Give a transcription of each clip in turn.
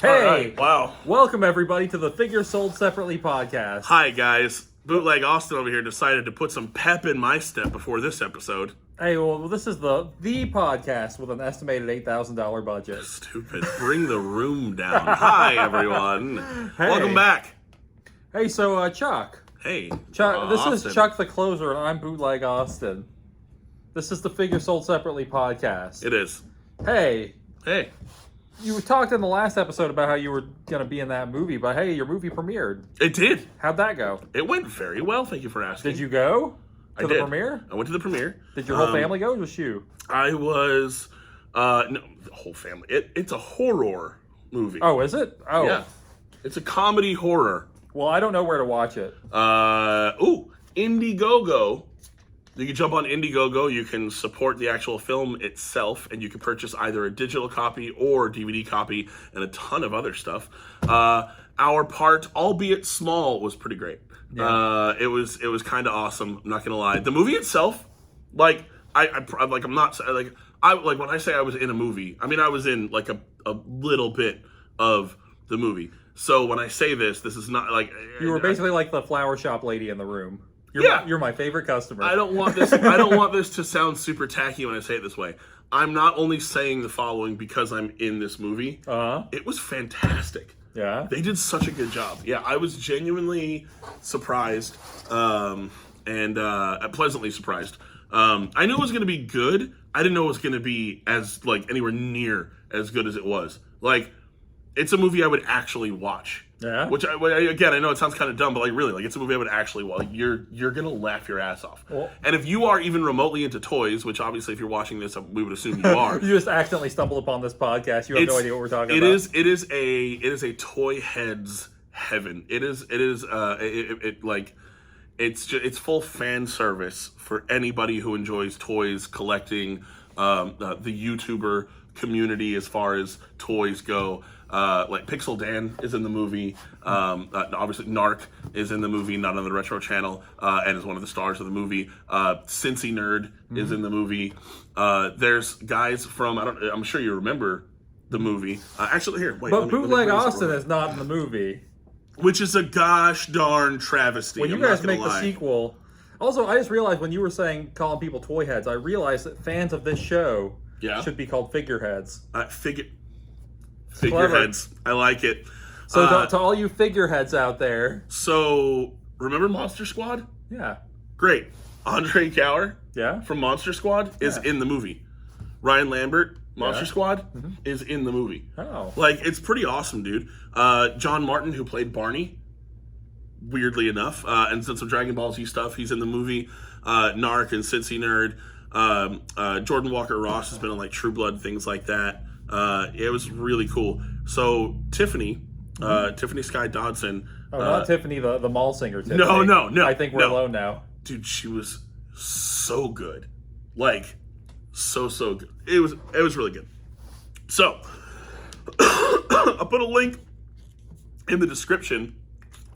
Hey, right. Wow. Welcome everybody to the Figure Sold Separately podcast. Hi, guys. Bootleg Austin over here decided to put some pep in my step before this episode. Hey, well, this is the podcast with an estimated $8,000 budget. Stupid. Bring the room down. Hi, everyone. Hey. Welcome back. Hey, so Chuck. Hey. Chuck, this Austin. is Chuck the Closer, and I'm Bootleg Austin. This is the Figure Sold Separately podcast. It is. Hey, Hey. you talked in the last episode about how you were going to be in that movie, but hey, your movie premiered. It did. How'd that go? It went very well. Thank you for asking. Did you go to the did. premiere? I went to the premiere. Did your whole family go? Just you? I was, no, the whole family. It's a horror movie. Oh, is it? Oh. Yeah. It's a comedy horror. Well, I don't know where to watch it. Indiegogo. You can jump on Indiegogo. You can support the actual film itself, and you can purchase either a digital copy or DVD copy and a ton of other stuff. Our part, albeit small, was pretty great. Yeah. It was kind of awesome. I'm not gonna lie. The movie itself, when I say I was in a movie, I mean I was in like a little bit of the movie. So when I say this is not like You were basically like the flower shop lady in the room. You're my favorite customer. I don't want this to sound super tacky when I say it this way. I'm not only saying the following because I'm in this movie. It was fantastic. Yeah. They did such a good job. Yeah, I was genuinely surprised and pleasantly surprised. I knew it was going to be good. I didn't know it was going to be as anywhere near as good as it was. It's a movie I would actually watch. Yeah. Which I know it sounds kind of dumb, but really, it's a movie I would actually watch. You're gonna laugh your ass off. Well, and if you are even remotely into toys, which obviously if you're watching this, we would assume you are. You just accidentally stumbled upon this podcast. You have no idea what we're talking about. It is a toy head's heaven. It's full fan service for anybody who enjoys toys, collecting, the YouTuber community as far as toys go. Pixel Dan is in the movie. Obviously, Narc is in the movie, not on the Retro Channel, and is one of the stars of the movie. Cincy Nerd is in the movie. There's guys from I'm sure you remember the movie. Actually, here, wait. But Bootleg Austin is not in the movie. Which is a gosh darn travesty. When you guys make the sequel. Also, I just realized when you were saying calling people toy heads, I realized that fans of this show should be called figureheads. Figureheads. I like it. So to all you figureheads out there. So, remember Monster Squad? Yeah. Great. Andre Cower from Monster Squad is in the movie. Ryan Lambert, Monster Squad, is in the movie. Oh. It's pretty awesome, dude. John Martin, who played Barney, weirdly enough, and did some Dragon Ball Z stuff, he's in the movie. Narc and Cincy Nerd. Jordan Walker Ross has been on True Blood, things like that. It was really cool. So Tiffany Sky Dodson. Not Tiffany, the mall singer. Tiffany. No. I think we're alone now. Dude, she was so good. So good. It was really good. So I'll put a link in the description.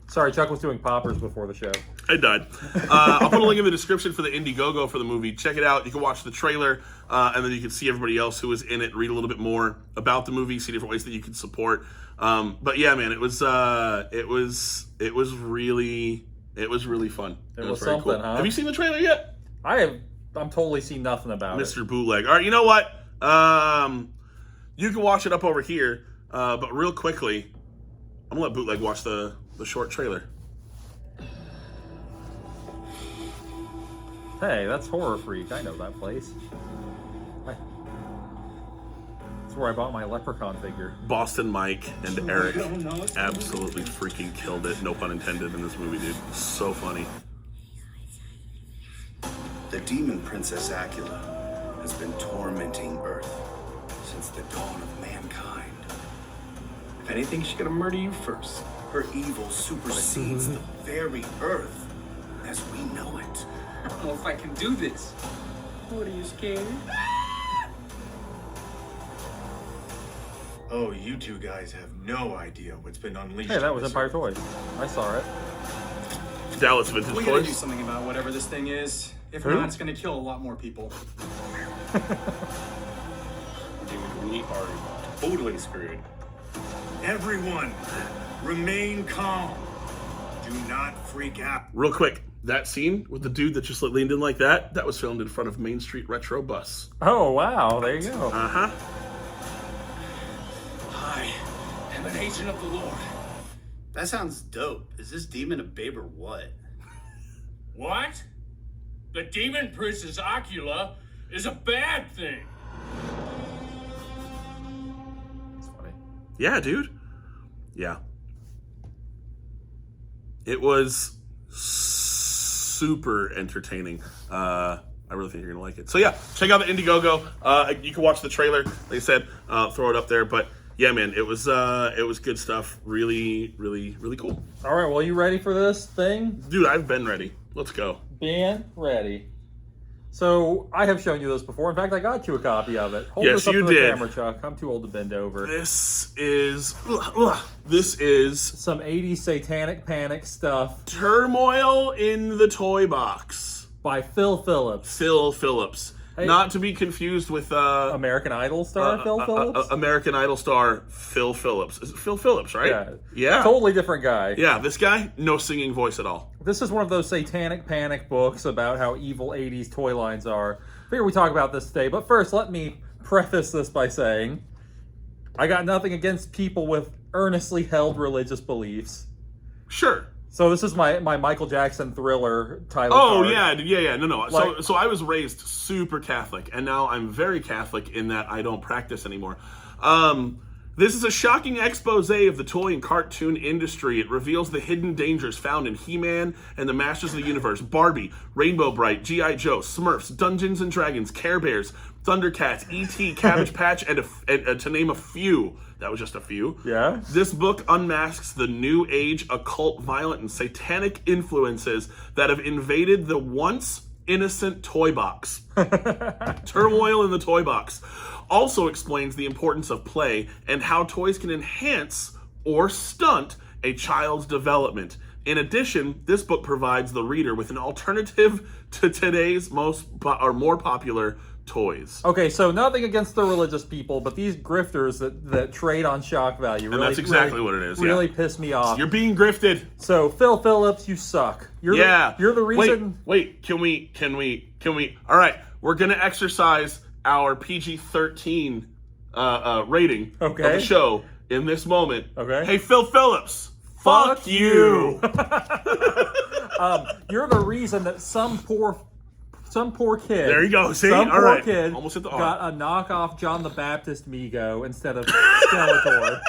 Sorry, Chuck was doing poppers before the show. I died. I'll put a link in the description for the Indiegogo for the movie. Check it out. You can watch the trailer, and then you can see everybody else who was in it, read a little bit more about the movie, see different ways that you can support. But yeah, man, it was really fun. It was very something, cool. huh? Have you seen the trailer yet? I'm totally seen nothing about it. Mr. Bootleg. All right, you know what? You can watch it up over here, but real quickly, I'm gonna let Bootleg watch the short trailer. Hey, that's Horror Freak. I know that place. That's where I bought my Leprechaun figure. Boston Mike and Eric absolutely freaking killed it, no pun intended, in this movie, dude. So funny. The demon Princess Acula has been tormenting Earth since the dawn of mankind. If anything, she's gonna murder you first. Her evil supersedes the very Earth as we know it. I don't know if I can do this. What, are you scared? Oh, you two guys have no idea what's been unleashed. Hey, that was Empire Toys. I saw it. Dallas Vintage We gotta do Toys. something about whatever this thing is. If Who? not, it's gonna kill a lot more people. Dude, we are totally screwed. Everyone, remain calm. Do not freak out. Real quick, that scene with the dude that just leaned in like that was filmed in front of Main Street Retro Bus. Oh, wow. There you go. Uh-huh. I am an agent of the Lord. That sounds dope. Is this demon a babe or what? What? The demon princess Ocula is a bad thing. That's funny. Yeah, dude. Yeah. It was super entertaining. I really think you're gonna like it. So yeah, check out the Indiegogo. You can watch the trailer. Like I said, throw it up there. But yeah, man, it was good stuff. Really, really, really cool. All right, well, you ready for this thing? Dude, I've been ready. Let's go. Been ready. So I have shown you this before. In fact, I got you a copy of it. Hold Yes, this up you to the did. camera, Chuck. I'm too old to bend over. This is Some 80s satanic panic stuff Turmoil in the Toybox. by Phil Phillips. Phil Phillips. Hey. Not to be confused with American Idol star Phil Phillips? American Idol star Phil Phillips. Is it Phil Phillips, right? Yeah. Yeah. Totally different guy. Yeah, this guy, no singing voice at all. This is one of those satanic panic books about how evil 80s toy lines are. Figure we talk about this today, but first let me preface this by saying I got nothing against people with earnestly held religious beliefs. Sure. So this is my Michael Jackson Thriller title Oh, card. yeah. No. Like- So I was raised super Catholic, and now I'm very Catholic in that I don't practice anymore. This is a shocking expose of the toy and cartoon industry. It reveals the hidden dangers found in He-Man and the Masters of the Universe, Barbie, Rainbow Bright, G.I. Joe, Smurfs, Dungeons and Dragons, Care Bears, Thundercats, E.T., Cabbage Patch, and to name a few. That was just a few. Yeah? This book unmasks the new age occult, violent, and satanic influences that have invaded the once innocent toy box. Turmoil in the toy box also explains the importance of play and how toys can enhance or stunt a child's development. In addition, this book provides the reader with an alternative to today's more popular toys. Okay, so nothing against the religious people, but these grifters that trade on shock value really, that's exactly what it is, yeah. Really piss me off. You're being grifted. So Phil Phillips, you suck. You're the reason. Wait, can we? All right, we're gonna exercise our PG-13 rating of the show in this moment. Okay. Hey, Phil Phillips, fuck you. You're the reason that some poor kid. There you go. See, some all poor right. kid Almost hit the R. got a knockoff John the Baptist Mego instead of Skeletor.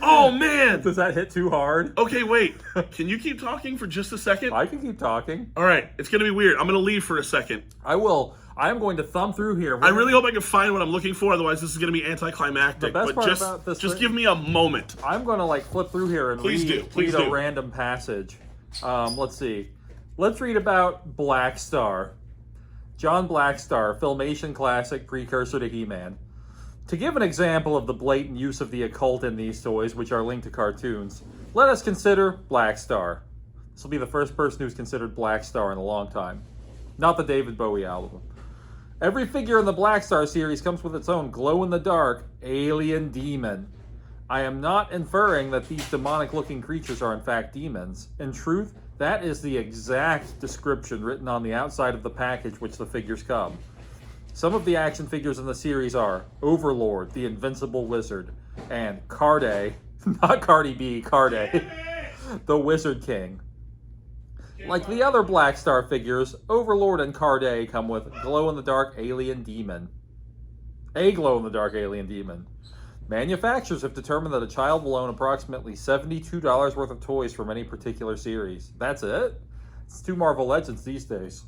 Oh man. Does that hit too hard? Okay, wait. Can you keep talking for just a second? I can keep talking. All right, it's gonna be weird. I'm gonna leave for a second. I will. I am going to thumb through here. I really hope I can find what I'm looking for. Otherwise, this is going to be anticlimactic. The best but part just, about this just thing- give me a moment. I'm going to flip through here and Please read do. a random passage. Let's see. Let's read about Black Star. John Blackstar, Filmation classic precursor to He-Man. To give an example of the blatant use of the occult in these toys, which are linked to cartoons, let us consider Black Star. This will be the first person who's considered Black Star in a long time. Not the David Bowie album. Every figure in the Black Star series comes with its own glow-in-the-dark alien demon. I am not inferring that these demonic-looking creatures are in fact demons. In truth, that is the exact description written on the outside of the package which the figures come. Some of the action figures in the series are Overlord, the Invincible Wizard, and Carday, not Cardi B, Carday, the Wizard King. Like the other Black Star figures, Overlord and Carday come with glow-in-the-dark alien demon. A glow-in-the-dark alien demon. Manufacturers have determined that a child will own approximately $72 worth of toys from any particular series. That's it? It's 2 Marvel Legends these days.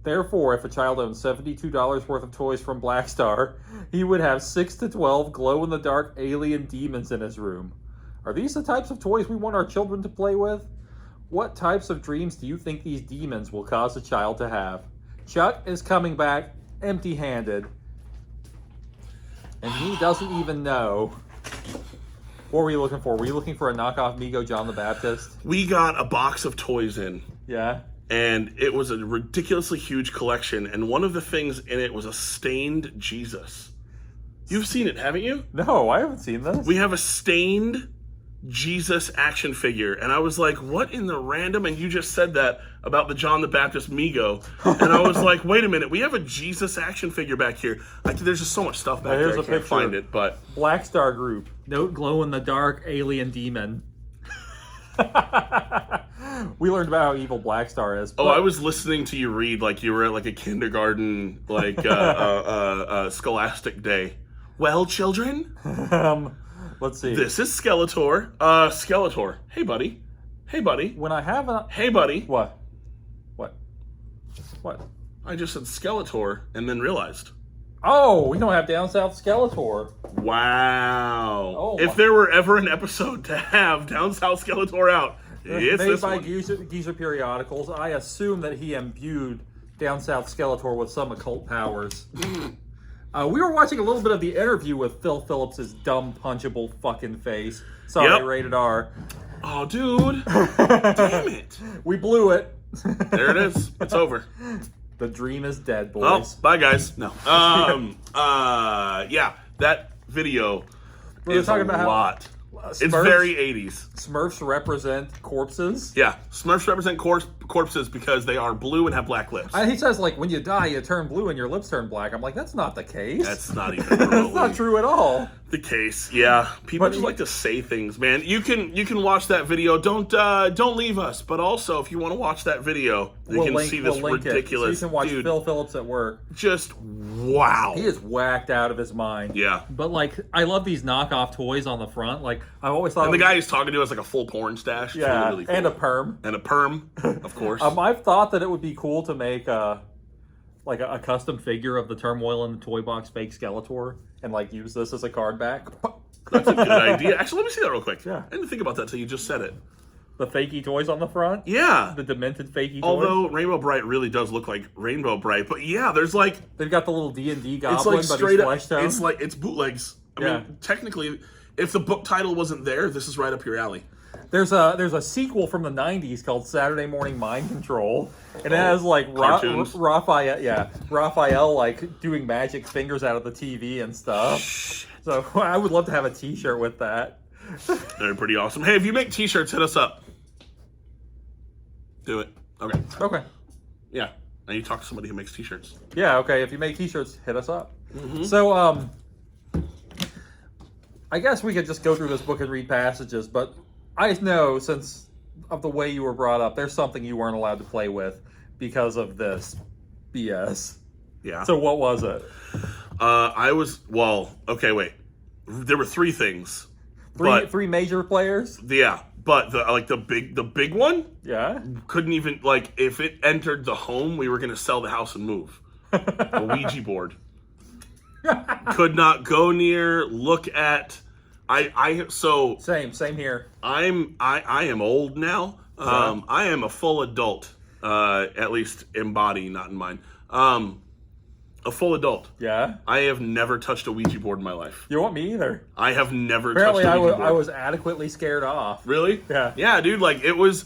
Therefore, if a child owns $72 worth of toys from Black Star, he would have 6 to 12 glow-in-the-dark alien demons in his room. Are these the types of toys we want our children to play with? What types of dreams do you think these demons will cause a child to have? Chuck is coming back empty-handed, and he doesn't even know. What were you looking for? Were you looking for a knockoff Mego John the Baptist? We got a box of toys in. Yeah. And it was a ridiculously huge collection. And one of the things in it was a stained Jesus. You've seen it, haven't you? No, I haven't seen this. We have a stained Jesus action figure, and I was like, what in the random? And you just said that about the John the Baptist Migo, and I was like, wait a minute, we have a Jesus action figure back here. There's just so much stuff back Here's there, I a can't picture. find it, but... Black Star Group. Note glow-in-the-dark alien demon. We learned about how evil Black Star is. Oh, I was listening to you read like you were at like a kindergarten, like scholastic day. Well, children, Let's see. this is Skeletor. Skeletor. Hey, buddy. Hey, buddy. When I have a... Hey, buddy. What? I just said Skeletor and then realized. Oh, we don't have Down South Skeletor. Wow. Oh, if there were ever an episode to have Down South Skeletor out, it's Made this by one. Geezer Periodicals. I assume that he imbued Down South Skeletor with some occult powers. We were watching a little bit of the interview with Phil Phillips' dumb, punchable fucking face. Sorry, Yep. rated R. Oh, dude. Damn it. We blew it. There it is. It's over. The dream is dead, Oh, boys. bye, guys. No. Yeah, that video We were is talking a about how lot. It's Smurfs- very 80s. Smurfs represent corpses. Yeah, Smurfs represent corpses because they are blue and have black lips. He says, like, when you die, you turn blue and your lips turn black. I'm like, that's not the case. That's not even That's really not true at all. the case. Yeah, people But just he- like to say things, man. You can watch that video. Don't leave us. But also, if you want to watch that video, you can see this we'll link ridiculous it. So you can watch dude. Phil Phillips at work. Just wow. He is whacked out of his mind. Yeah. But, like, I love these knockoff toys on the front. Like, I've always thought... And the guy he's talking to has like a full porn stash. It's Yeah, really cool. and a perm. And a perm, of course. I've thought that it would be cool to make a custom figure of the Turmoil and the Toybox fake Skeletor and, like, use this as a card back. That's a good idea. Actually, let me see that real quick. Yeah. I didn't think about that till you just said it. The fakey toys on the front. Yeah. The demented fakey toys. Although Rainbow Bright really does look like Rainbow Bright, but yeah, there's like They've got the little D&D goblin, it's like but straight he's up. flesh tone. It's like it's bootlegs. I Yeah. mean, technically, if the book title wasn't there, this is right up your alley. There's a sequel from the 90s called Saturday Morning Mind Control. And it has like cartoons? Raphael like doing magic fingers out of the TV and stuff. So I would love to have a t-shirt with that. They're pretty awesome. Hey, if you make T-shirts, hit us up. Do it. Okay. Okay. Yeah. Now you talk to somebody who makes T-shirts. Yeah, okay. If you make t-shirts, hit us up. Mm-hmm. So, I guess we could just go through this book and read passages, but I know since of the way you were brought up, there's something you weren't allowed to play with because of this BS. Yeah. So what was it? Okay, wait. There were three things. Three major players? Yeah, but the big one Yeah. couldn't even if it entered the home, we were gonna sell the house and move. A Ouija board. Could not go near, look at. Same here. I am old now. I am a full adult, at least in body, not in mind. A full adult. Yeah. I have never touched a Ouija board in my life. You want me either? I have never Apparently, touched a Ouija board. I was adequately scared off. Really? Yeah. Yeah, dude. Like that was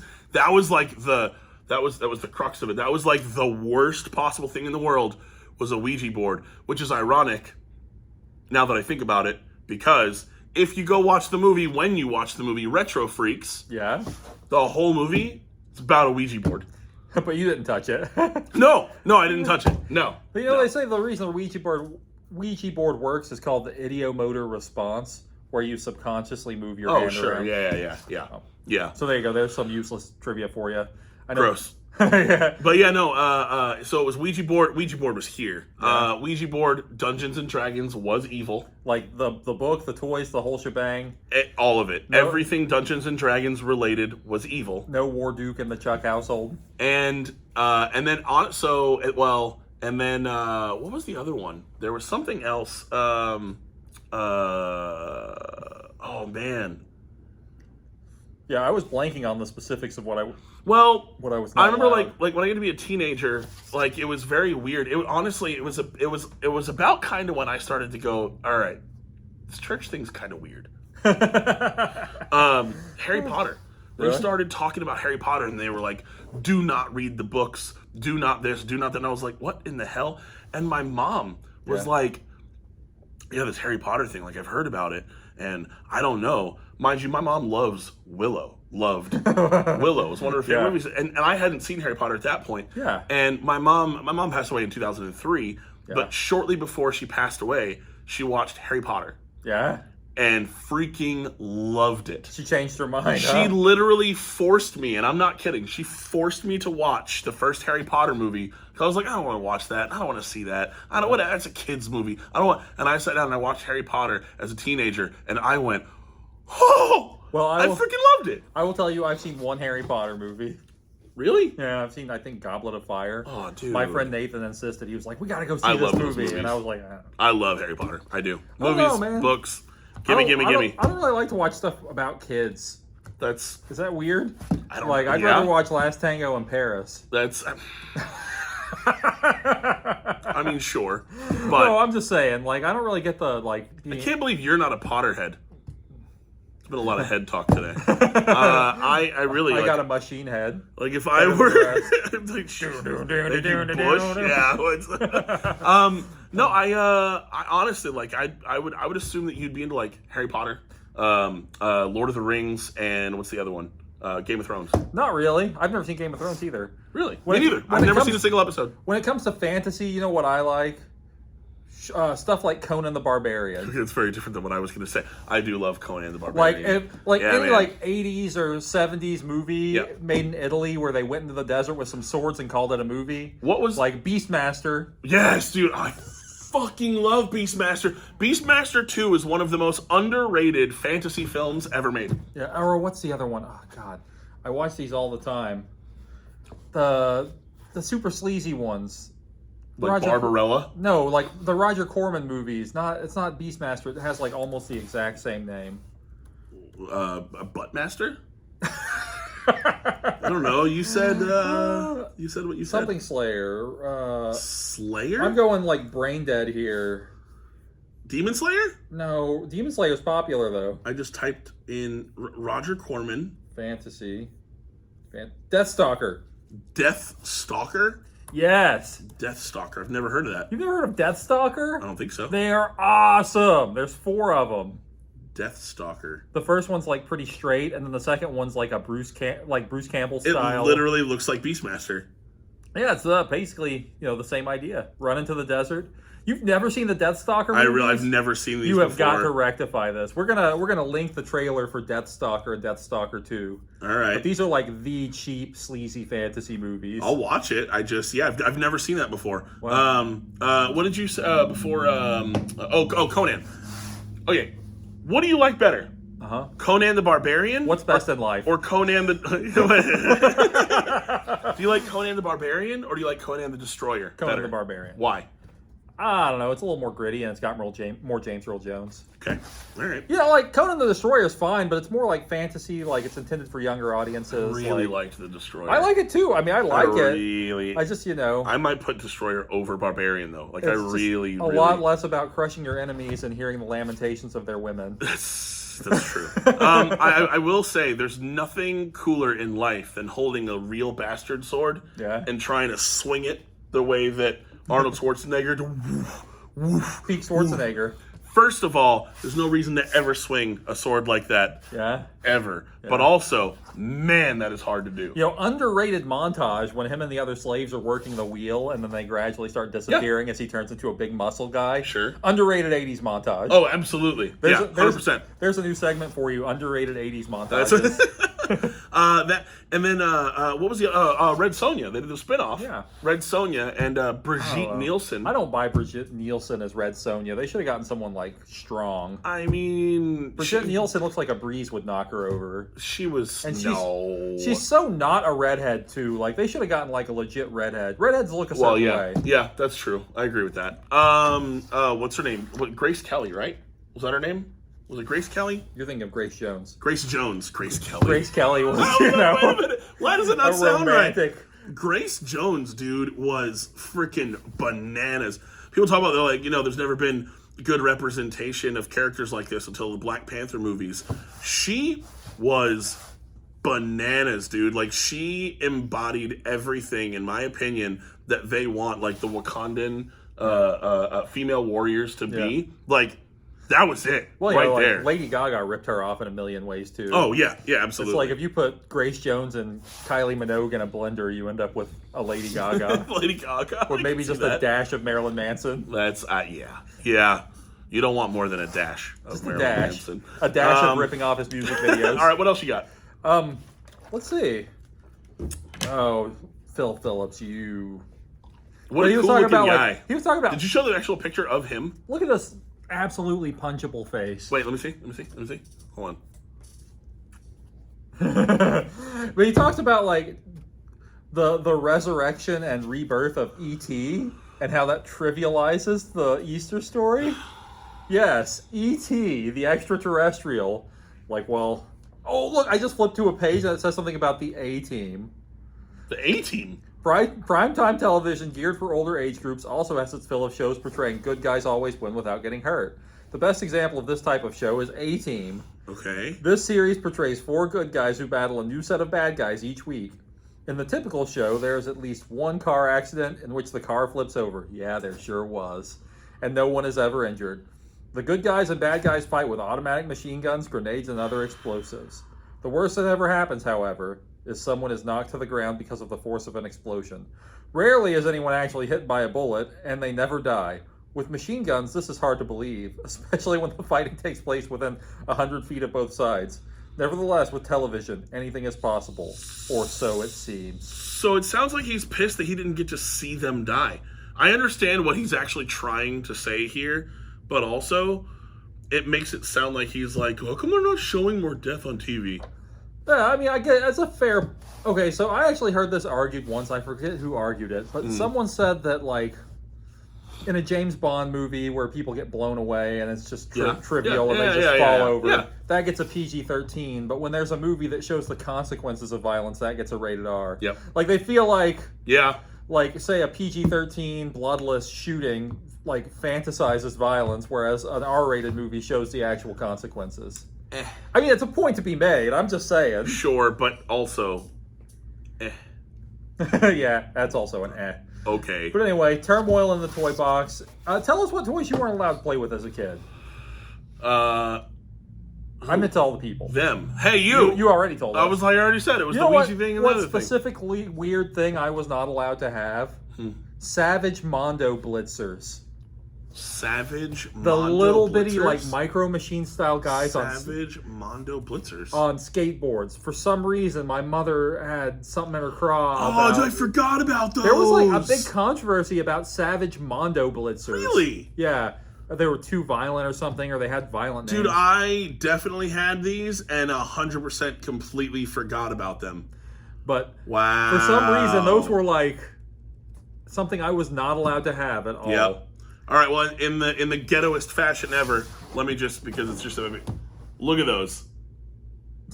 the crux of it. That was like the worst possible thing in the world was a Ouija board, which is ironic now that I think about it, because if you go watch the movie, when you watch the movie Retro Freaks, Yeah. the whole movie is about a Ouija board. But you didn't touch it. No, I didn't touch it. No. But they say the reason a Ouija board works is called the ideomotor response, where you subconsciously move your hand sure. around. Yeah. So there you go. There's some useless trivia for you. I know. Gross. Yeah. But yeah, no. So it was Ouija board. Ouija board was here. Ouija board, Dungeons and Dragons was evil. Like the book, the toys, the whole shebang. All of it. No. Everything Dungeons and Dragons related was evil. No Warduke in the Chuck household. And then what was the other one? There was something else. Oh man. Yeah, I was blanking on the specifics of what I Well, was. Not I remember allowed. like when I got to be a teenager, like it was very weird. It was about kind of when I started to go, all right, this church thing's kind of weird. Harry Potter. They Really? started talking about Harry Potter, and they were like, "Do not read the books. Do not this. Do not that." And I was like, "What in the hell?" And my mom was Yeah. like, yeah, this Harry Potter thing, like I've heard about it, and I don't know. Mind you, my mom loves Willow. Loved Willow. It was one of her favorite Yeah. movies, and I hadn't seen Harry Potter at that point. Yeah. And my mom passed away in 2003, Yeah. but shortly before she passed away, she watched Harry Potter Yeah. and freaking loved it. She changed her mind. She literally forced me, and I'm not kidding, she forced me to watch the first Harry Potter movie. I was like, I don't want to watch that. I don't want to see that. I don't want. That's a kid's movie. I don't want. And I sat down and I watched Harry Potter as a teenager, and I went, oh! Well, I will, freaking loved it. I will tell you, I've seen one Harry Potter movie. Really? Yeah, I've seen, I think, Goblet of Fire. Oh, dude. My friend Nathan insisted. He was like, we got to go see I this love those movie. movies. And I was like, I love Harry Potter. I do. I don't Movies, know, man. books. I Gimme. don't really like to watch stuff about kids. That's. Is that weird? I don't. Like, I'd yeah. rather watch Last Tango in Paris. That's. I mean, sure, No, but I'm just saying. Like, I don't really get the, like... I can't believe you're not a Potterhead. There's been a lot of head talk today. I really. I like, got a machine head. Like if I were like, Bush, yeah. No, I honestly like I would assume that you'd be into like Harry Potter, Lord of the Rings, and what's the other one? Game of Thrones. Not really. I've never seen Game of Thrones either. Really? When Me it- neither. when I've it never comes- seen a single episode. When it comes to fantasy, you know what I like? Stuff like Conan the Barbarian. It's very different than what I was going to say. I do love Conan the Like Barbarian. any man. like 80s or 70s movie Yeah. made in Italy where they went into the desert with some swords and called it a movie. What was Like Beastmaster. Yes, dude. I fucking love Beastmaster. Beastmaster 2 is one of the most underrated fantasy films ever made. Yeah, or what's the other one? Oh god. I watch these all the time. The super sleazy ones. Like Barbarella. No, like the Roger Corman movies. It's not Beastmaster. It has like almost the exact same name. Buttmaster? I don't know. You said what you said. Something Slayer. Slayer? I'm going like brain dead here. Demon Slayer? No, Demon Slayer's popular though. I just typed in Roger Corman. Fantasy. Deathstalker. Death Stalker? Yes. Death Stalker. I've never heard of that. You've never heard of Deathstalker? I don't think so. They are awesome. There's 4 of them. Death Stalker. The first one's like pretty straight, and then the second one's like a Bruce Campbell It style. literally looks like Beastmaster. Yeah, it's basically the same idea. Run into the desert. You've never seen the Deathstalker movies? I've never seen these You have before. got to rectify this. We're gonna link the trailer for Deathstalker and Deathstalker 2. All right. But these are like the cheap, sleazy fantasy movies. I'll watch it. I've never seen that before. Wow. What did you say before? Conan. Okay, what do you like better? Conan the Barbarian? What's best in life? Or Conan the... Do you like Conan the Barbarian or do you like Conan the Destroyer Conan better? the Barbarian. Why? I don't know. It's a little more gritty and it's got more James Earl Jones. Okay, all right. Yeah, like Conan the Destroyer is fine, but it's more like fantasy. Like it's intended for younger audiences. Really like, liked the Destroyer. I like it too. I mean, I like it. Really. I just I might put Destroyer over Barbarian though. Like I it's just really, a lot less about crushing your enemies and hearing the lamentations of their women. That's true. I will say there's nothing cooler in life than holding a real bastard sword and trying to swing it the way that Arnold Schwarzenegger Pete Schwarzenegger. First of all, there's no reason to ever swing a sword like that. Yeah. Ever. Yeah. But also, man, that is hard to do. Underrated montage when him and the other slaves are working the wheel and then they gradually start disappearing as he turns into a big muscle guy. Sure. Underrated 80s montage. Oh, absolutely. 100%. There's a new segment for you, underrated 80s montages. And then what was the Red Sonja? They did the spinoff. Yeah. Red Sonja and Brigitte Nielsen. I don't buy Brigitte Nielsen as Red Sonja. They should have gotten someone like strong. I mean, Brigitte Nielsen looks like a breeze would knock her over. She was she's so not a redhead too. Like they should have gotten like a legit redhead. Redheads look a certain way. Yeah, that's true. I agree with that. What's her name? Grace Kelly, right? Was that her name? Was it Grace Kelly? You're thinking of Grace Jones. Grace Jones. Grace Kelly. Grace Kelly was, wait a minute. Why does it not sound romantic. right? Grace Jones, dude, was freaking bananas. People talk about, they're like, there's never been good representation of characters like this until the Black Panther movies. She was bananas, dude. Like, she embodied everything, in my opinion, that they want, like the Wakandan female warriors to be. Like, that was it. Well, right like, there. Lady Gaga ripped her off in a million ways, too. Oh, yeah, absolutely. It's like if you put Grace Jones and Kylie Minogue in a blender, you end up with a Lady Gaga. Lady Gaga. Or maybe just a dash of Marilyn Manson. That's, yeah. You don't want more than a dash of Just Marilyn a dash. Manson. A dash of ripping off his music videos. All right, what else you got? Let's see. Oh, Phil Phillips, you... What a he was cool talking looking about, guy. like, he was talking about... Did you show the actual picture of him? Look at this absolutely punchable face. Wait, let me see. Hold on. But he talks about, like, the resurrection and rebirth of E.T. and how that trivializes the Easter story. Yes, E.T., the extraterrestrial. Like, well... Oh, look, I just flipped to a page that says something about the A-Team. The A-Team? Primetime television geared for older age groups also has its fill of shows portraying good guys always win without getting hurt. The best example of this type of show is A-Team. Okay. This series portrays 4 good guys who battle a new set of bad guys each week. In the typical show, there is at least one car accident in which the car flips over. Yeah, there sure was. And no one is ever injured. The good guys and bad guys fight with automatic machine guns, grenades, and other explosives. The worst that ever happens, however, is someone is knocked to the ground because of the force of an explosion. Rarely is anyone actually hit by a bullet, and they never die. With machine guns, this is hard to believe, especially when the fighting takes place within 100 feet of both sides. Nevertheless, with television, anything is possible, or so it seems. So it sounds like he's pissed that he didn't get to see them die. I understand what he's actually trying to say here, but also, it makes it sound like he's like, how come they're not showing more death on TV? Yeah, I mean, I get that's a fair... Okay, so I actually heard this argued once. I forget who argued it, but someone said that, like, in a James Bond movie where people get blown away and it's just trivial and they just fall over, that gets a PG-13. But when there's a movie that shows the consequences of violence, that gets a rated R. Yep. Like, they feel like... Yeah. Like, say, a PG-13 bloodless shooting, like, fantasizes violence, whereas an R-rated movie shows the actual consequences. I mean, it's a point to be made. I'm just saying. Sure, but also, Yeah, that's also an eh. Okay. But anyway, Turmoil in the toy box. Tell us what toys you weren't allowed to play with as a kid. I meant to all the people. Them. Hey, you. You already told us. I already said it was you the know Ouija thing and the what other thing. specifically weird thing I was not allowed to have? Savage Mondo Blitzers. Savage The Mondo little Blitzers? bitty, like, micro machine style guys Savage Mondo Blitzers. on skateboards. For some reason, my mother had something in her craw. Oh, I forgot about those. There was, like, a big controversy about Savage Mondo Blitzers. Really? Yeah. They were too violent or something, or they had violent names. Dude, I definitely had these and 100% completely forgot about them. But Wow. for some reason, those were, like, something I was not allowed to have at all. Yep. All right, well, in the ghettoest fashion ever, let me just, because it's just look at those.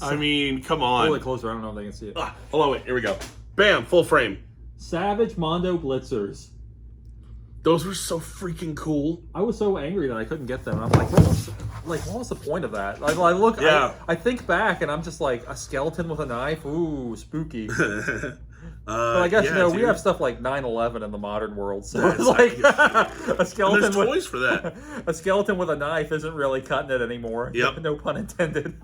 I mean, come on. Hold it closer. I don't know if they can see it. Hold on, wait. Here we go. Bam, full frame. Savage Mondo Blitzers. Those were so freaking cool. I was so angry that I couldn't get them. I'm like, what was the point of that? I look, Yeah. I think back, and I'm just like, a skeleton with a knife? Ooh, spooky. But I guess, we have stuff like 9/11 in the modern world, so it's like a skeleton There's toys for that. A skeleton with a knife isn't really cutting it anymore. Yep. No pun intended.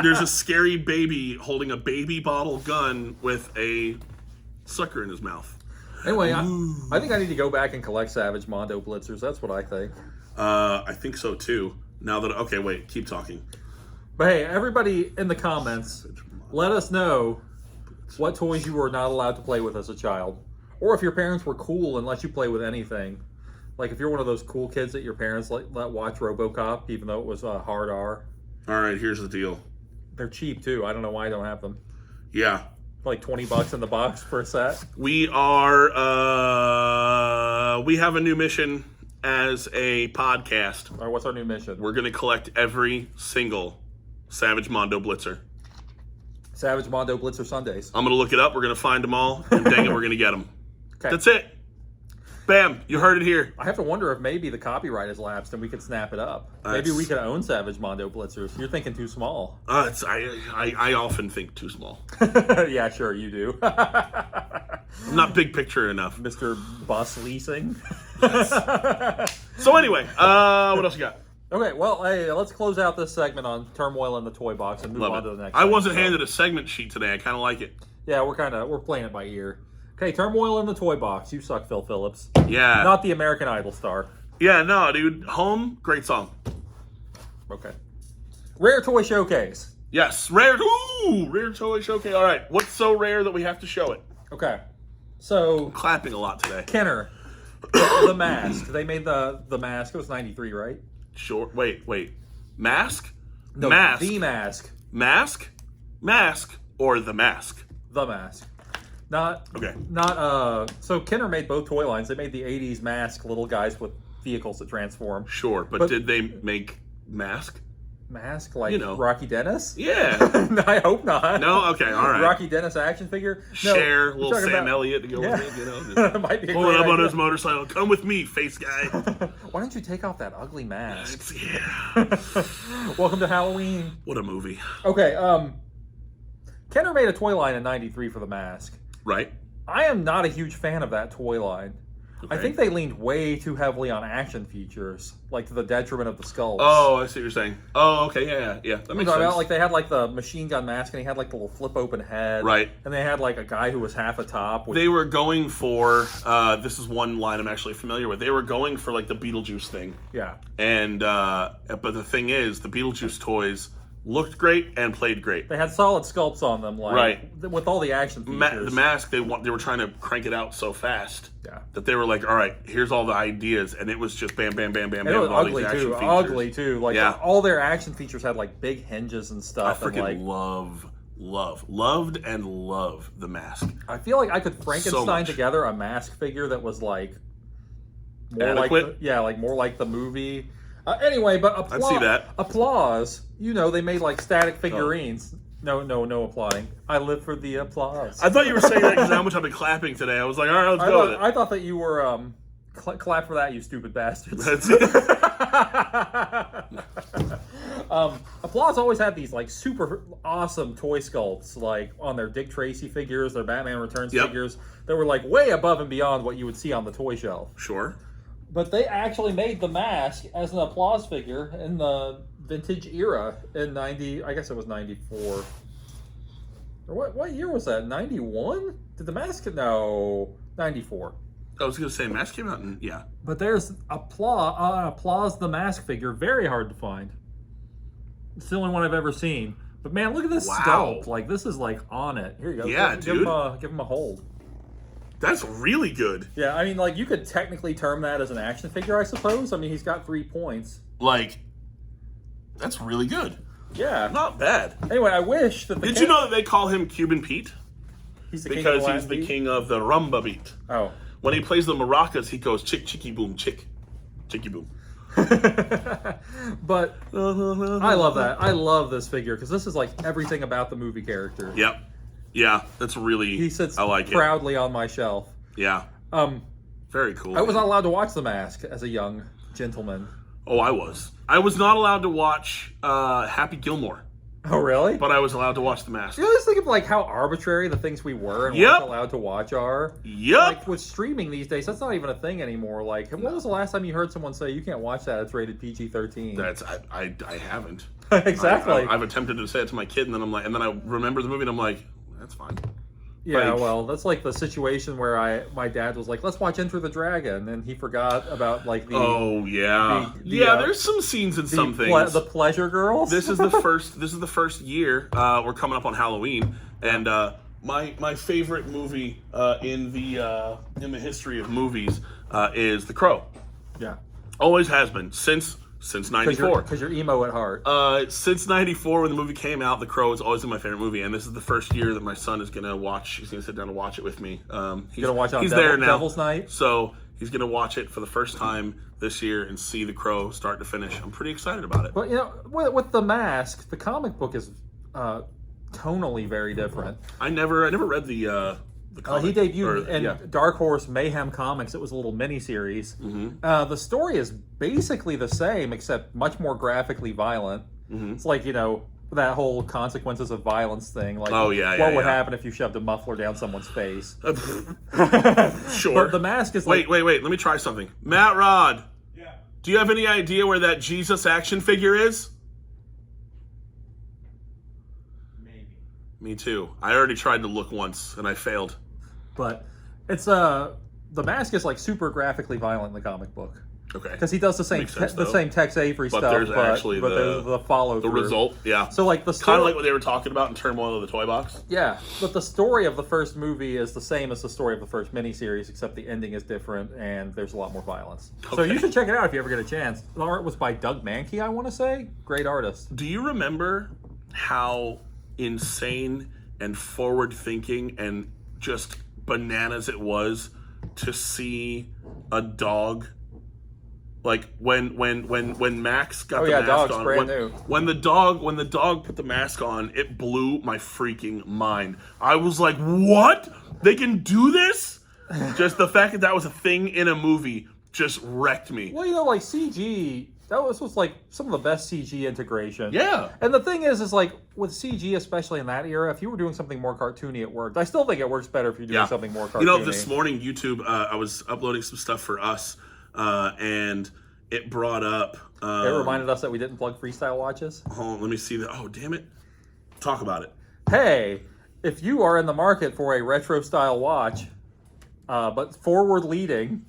There's a scary baby holding a baby bottle gun with a sucker in his mouth. Anyway, I think I need to go back and collect Savage Mondo Blitzers. That's what I think. I think so too. Now that okay, wait, keep talking. But hey, everybody in the comments, let us know what toys you were not allowed to play with as a child. Or if your parents were cool and let you play with anything. Like if you're one of those cool kids that your parents let watch RoboCop, even though it was a hard R. All right, here's the deal. They're cheap too. I don't know why I don't have them. Yeah. Like $20 in the box for a set. We have a new mission as a podcast. All right, what's our new mission? We're going to collect every single Savage Mondo Blitzer. Savage Mondo Blitzer Sundays. I'm going to look it up. We're going to find them all. And dang it, we're going to get them. Okay. That's it. Bam. You heard it here. I have to wonder if maybe the copyright has lapsed and we could snap it up. Maybe we could own Savage Mondo Blitzers. You're thinking too small. I often think too small. Yeah, sure, you do. I'm not big picture enough. Mr. Bus Leasing. So anyway, what else you got? Okay, well, hey, let's close out this segment on Turmoil in the Toy Box and move Love on it. to the next. I wasn't segment. handed a segment sheet today. I kind of like it. Yeah, we're playing it by ear. Okay, Turmoil in the Toy Box. You suck, Phil Phillips. Yeah. Not the American Idol star. Yeah, no, dude. Home, great song. Okay. Rare Toy Showcase. Yes, rare. Ooh, rare toy showcase. All right, what's so rare that we have to show it? Okay. So, Clapping a lot today. Kenner, the mask. They made the mask. It was 93, right? Sure. Wait. Mask? No, Mask. the mask. Mask? Mask or the mask? The mask. Not Okay. So Kenner made both toy lines. They made the 80s mask, little guys with vehicles that transform. Sure, but did they make mask? Mask like You know. Rocky Dennis? Yeah. I hope not. No? Okay, all right. Rocky Dennis action figure? No, Share we're little talking Sam about- Elliott to go Yeah. with it, you know? That might be a Pulling great up on idea. his motorcycle. Come with me, face guy. Why don't you take off that ugly mask? Yeah. Welcome to Halloween. What a movie. Okay, Kenner made a toy line in 93 for the mask. Right? I am not a huge fan of that toy line. I Okay. think they leaned way too heavily on action features, like to the detriment of the skulls. Oh, I see what you're saying. Oh, okay, yeah. That You makes know, sense. about, like they had like the machine gun mask, and he had like the little flip open head, Right. And they had like a guy who was half a top. Which, They were going for, this is one line I'm actually familiar with. They were going for like the Beetlejuice thing. yeah, And, but the thing is, the Beetlejuice toys looked great and played great. they had solid sculpts on them, like Right. with all the action features. The mask, they were trying to crank it out so fast Yeah. that they were like, all right, here's all the ideas. And it was just bam, bam, bam, bam, And it bam. was with all ugly these action too. features. Ugly too. Like Yeah. all their action features had like big hinges and I stuff. and, freaking like, love the mask. I feel like I could Frankenstein much. together a mask figure that was like more Adequate? like more like the movie. Anyway, but I'd see that. Applause. You know, they made like static figurines. No applauding. I live for the applause. I thought you were saying that because how much I've been clapping today. I was like, all right, let's go with it. I thought that you were clap for that, you stupid bastards. That's it. Applause always had these like super awesome toy sculpts, like on their Dick Tracy figures, their Batman Returns Yep. figures, that were like way above and beyond what you would see on the toy shelf. Sure. But they actually made the mask as an Applause figure in the vintage era in 90, I guess it was 94. Or what year was that? 91? Did the mask, no, 94. I was going to say, mask came out in, yeah. But there's Applause the mask figure, very hard to find. It's the only one I've ever seen. But man, look at this Wow. sculpt. Like, this is like on it. Here you go. Yeah, give dude. Give him a hold. That's really good. Yeah, I mean, like, you could technically term that as an action figure, I suppose. I mean, he's got 3 points. Like, that's really good. Yeah. Not bad. Anyway, I wish that the Did you know that they call him Cuban Pete? he's the king Because of the he's Latin the beat? king of the rumba beat. Oh. When he plays the maracas, he goes chick, chicky, boom, chick. Chicky, boom. But I love that. I love this figure because this is like everything about the movie character. Yep. Yeah, that's really, He sits I like it. proudly on my shelf. Yeah. Very cool. I was not allowed to watch The Mask as a young gentleman. Oh, I was. I was not allowed to watch Happy Gilmore, Oh, really? but I was allowed to watch The Mask. You always think of like how arbitrary the things we were and Yep. weren't allowed to watch are. Yep. Like with streaming these days, that's not even a thing anymore. Like, when was the last time you heard someone say you can't watch that? It's rated PG-13. That's I haven't. Exactly. I've attempted to say it to my kid, and then I'm like, and then I remember the movie, and I'm like, that's fine. Yeah, Like- well, that's like the situation where my dad was like, "Let's watch Enter the Dragon," and he forgot about like the Oh yeah, the, There's some scenes in some things. the pleasure girls. This is the first. This is the first year. We're coming up on Halloween, and my favorite movie in the history of movies is The Crow. yeah, Always has been since '94. because you're emo at heart. Since '94, when the movie came out, The Crow has always been my favorite movie, and this is the first year that my son is gonna watch. He's gonna sit down and watch it with me. He's gonna watch it on He's there now. Devil's Night? So he's gonna watch it for the first time this year and see The Crow start to finish. I'm pretty excited about it. But you know, with The Mask, the comic book is tonally very different. I never read the comic. He debuted in yeah. Dark Horse Mayhem Comics. It was a little mini-series. The story is basically the same, except much more graphically violent. It's like, you know, that whole consequences of violence thing. Like, Oh, yeah, yeah, what would yeah. happen if you shoved a muffler down someone's face? Sure. But the mask is like... Wait. Let me try something. Matt Rod. Yeah. Do you have any idea where that Jesus action figure is? Maybe. Me too. I already tried to look once and I failed. But it's the mask is like super graphically violent in the comic book. Okay. Because he does the same Makes sense, the though. same Tex Avery But stuff, there's actually but there's the follow the through. result. Yeah. So like the story, Kind of like what they were talking about in Turmoil of the Toybox. yeah, but the story of the first movie is the same as the story of the first miniseries, except the ending is different and there's a lot more violence. So Okay. you should check it out if you ever get a chance. The art was by Doug Mankey, I want to say. Great artist. Do you remember how insane and forward thinking and just bananas it was to see a dog? Like when Max got the mask dog's on, brand new. when the dog put the mask on, it blew my freaking mind. I was like, "What? They can do this?" Just the fact that was a thing in a movie just wrecked me. Well, you know, like CG, that was like some of the best CG integration. Yeah. And the thing is like with CG, especially in that era, if you were doing something more cartoony, it worked. I still think it works better if you're doing something more cartoony. You know, this morning YouTube, I was uploading some stuff for us, and it brought up. It reminded us that we didn't plug freestyle watches. Hold on, let me see that. Oh, damn it! Talk about it. Hey, if you are in the market for a retro style watch, but forward leading,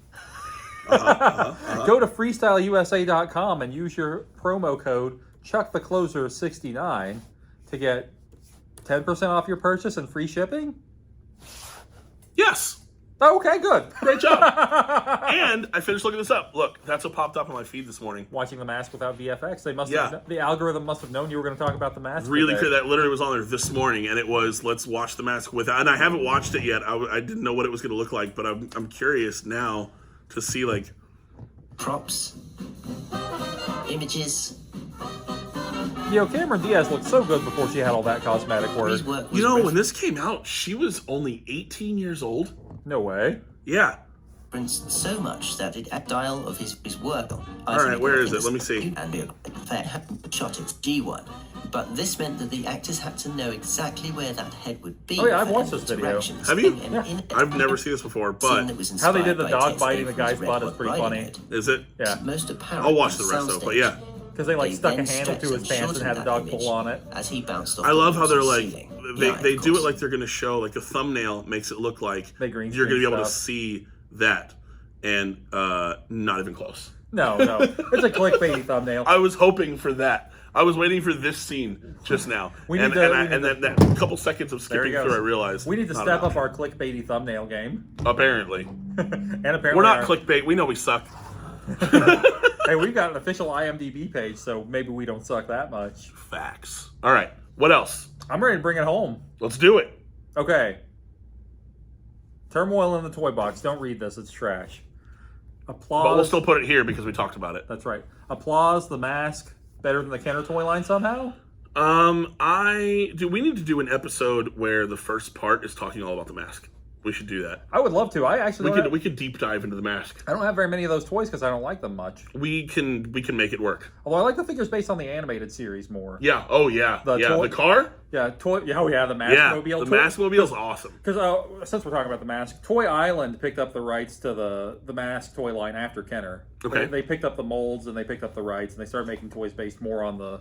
go to freestyleusa.com and use your promo code ChuckTheCloser69 to get 10% off your purchase and free shipping. Yes. Okay, good. Great job. And I finished looking this up. Look, that's what popped up on my feed this morning. Watching The Mask without VFX, they must Yeah. have, the algorithm must have known you were going to talk about The Mask. Really today. clear. That literally was on there this morning, and it was let's watch The Mask without. And I haven't watched it yet. I didn't know what it was going to look like, but I'm curious now to see like props, images. You know, Cameron Diaz looked so good before she had all that cosmetic work. His work was you know when this came out, she was only 18 years old. No way. Yeah. referenced so much that it at dial of his work on. All right, where is it? Let me see. And shot it G1. But this meant that the actors had to know exactly where that head would be. Oh, yeah, I've for watched any this video. interactions. Have you? In- I've never seen this before, but How they did the dog biting the guy's butt is pretty funny. is it? Yeah. Most apparent I'll watch the rest though. But yeah, Because they like stuck a then handle stretched to his and pants and shortened had the that dog image pull on it. as he bounced off I love how they're like ceiling. they Yeah, they of do it course. like they're gonna show like the thumbnail makes it look like They green you're gonna be screen able to stuff. see that, and not even close. No, it's a clickbaity thumbnail. I was hoping for that. I was waiting for this scene just now, We and need to- and we then need that couple seconds of There he skipping goes. through, I realized We need to not step enough. up our clickbaity thumbnail game. Apparently, And apparently we're not our- clickbait. We know we suck. Hey, we've got an official IMDb page, so maybe we don't suck that much. Facts. All right. What else? I'm ready to bring it home. Let's do it. Okay. Turmoil in the Toy Box. Don't read this. It's trash. Applause. But we'll still put it here because we talked about it. That's right. Applause. The Mask. Better than the Kenner toy line somehow? We need to do an episode where the first part is talking all about the mask. We should do that. I would love to. I actually We could deep dive into the mask. I don't have very many of those toys because I don't like them much. We can make it work. Although I like the figures based on the animated series more. Yeah. Oh yeah. The yeah. toy- The car. Yeah, the Yeah. Maskmobile. The Maskmobile's awesome. Because since we're talking about the Mask, Toy Island picked up the rights to the Mask toy line after Kenner. Okay. They picked up the molds and they picked up the rights and they started making toys based more on the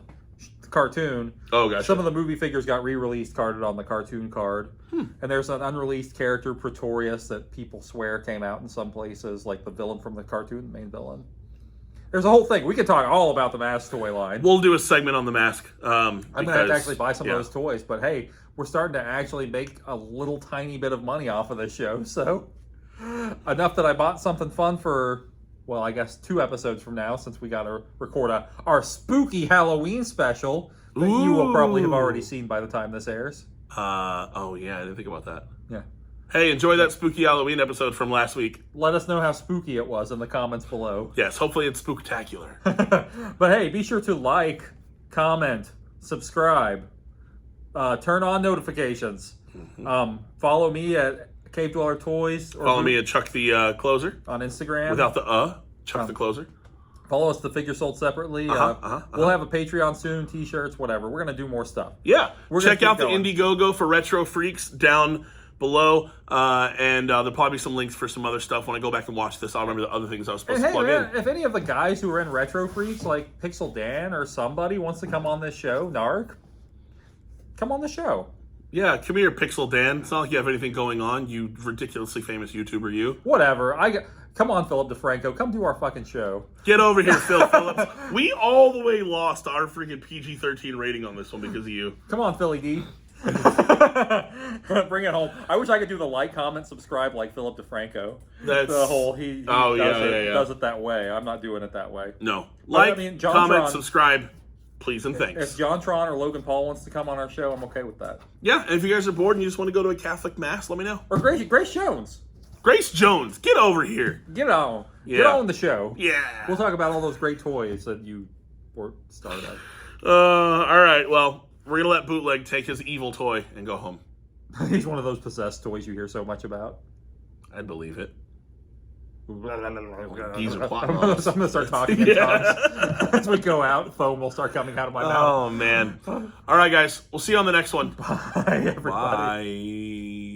cartoon. Oh, gotcha. Some of the movie figures got re-released carded on the cartoon card. And there's an unreleased character, Pretorius, that people swear came out in some places, like the villain from the cartoon, the main villain. There's a whole thing. We could talk all about the Mask toy line. We'll do a segment on the mask. I'm going to have to actually buy some of those toys. But hey, we're starting to actually make a little tiny bit of money off of this show. So enough that I bought something fun for, well, I guess 2 episodes from now, since we got to record our spooky Halloween special that you will probably have already seen by the time this airs. Oh yeah, I didn't think about that. Yeah. Hey, enjoy that spooky Halloween episode from last week. Let us know how spooky it was in the comments below. Yes, hopefully it's spooktacular. But hey, be sure to like, comment, subscribe, turn on notifications. Follow me at Cave Dweller Toys. Or Follow me at Chuck the Closer on Instagram. without the Chuck the Closer. Follow us. The figure sold separately. We'll have a Patreon soon. T-shirts, whatever. We're gonna do more stuff. Yeah. We're gonna Check out keep the going. Indiegogo for Retro Freaks down below, and there'll probably be some links for some other stuff. When I go back and watch this, I'll remember the other things I was supposed And to plug in. if any of the guys who are in Retro Freaks, like Pixel Dan or somebody, wants to come on this show, Narc, come on the show. Yeah, come here, Pixel Dan. It's not like you have anything going on, you ridiculously famous YouTuber, you. Whatever. Come on, Philip DeFranco. Come do our fucking show. Get over here, Phil Phillips. We all the way lost our freaking PG-13 rating on this one because of you. Come on, Philly D. Bring it home. I wish I could do the like, comment, subscribe like Philip DeFranco. That's the whole he does it that way. I'm not doing it that way. No. But, Like, I mean, comment, JonTron, subscribe, please and thanks. If John Tron or Logan Paul wants to come on our show, I'm okay with that. Yeah, and if you guys are bored and you just want to go to a Catholic mass, let me know. Or Grace Jones. Grace Jones, get over here. Get on. Yeah. Get on the show. Yeah. We'll talk about all those great toys that you started at. All right, well, we're going to let Bootleg take his evil toy and go home. He's one of those possessed toys you hear so much about. I'd believe it. Geezer plot I'm going to start talking in tongues. As we go out, foam will start coming out of my mouth. Oh, man. All right, guys. We'll see you on the next one. Bye, everybody. Bye.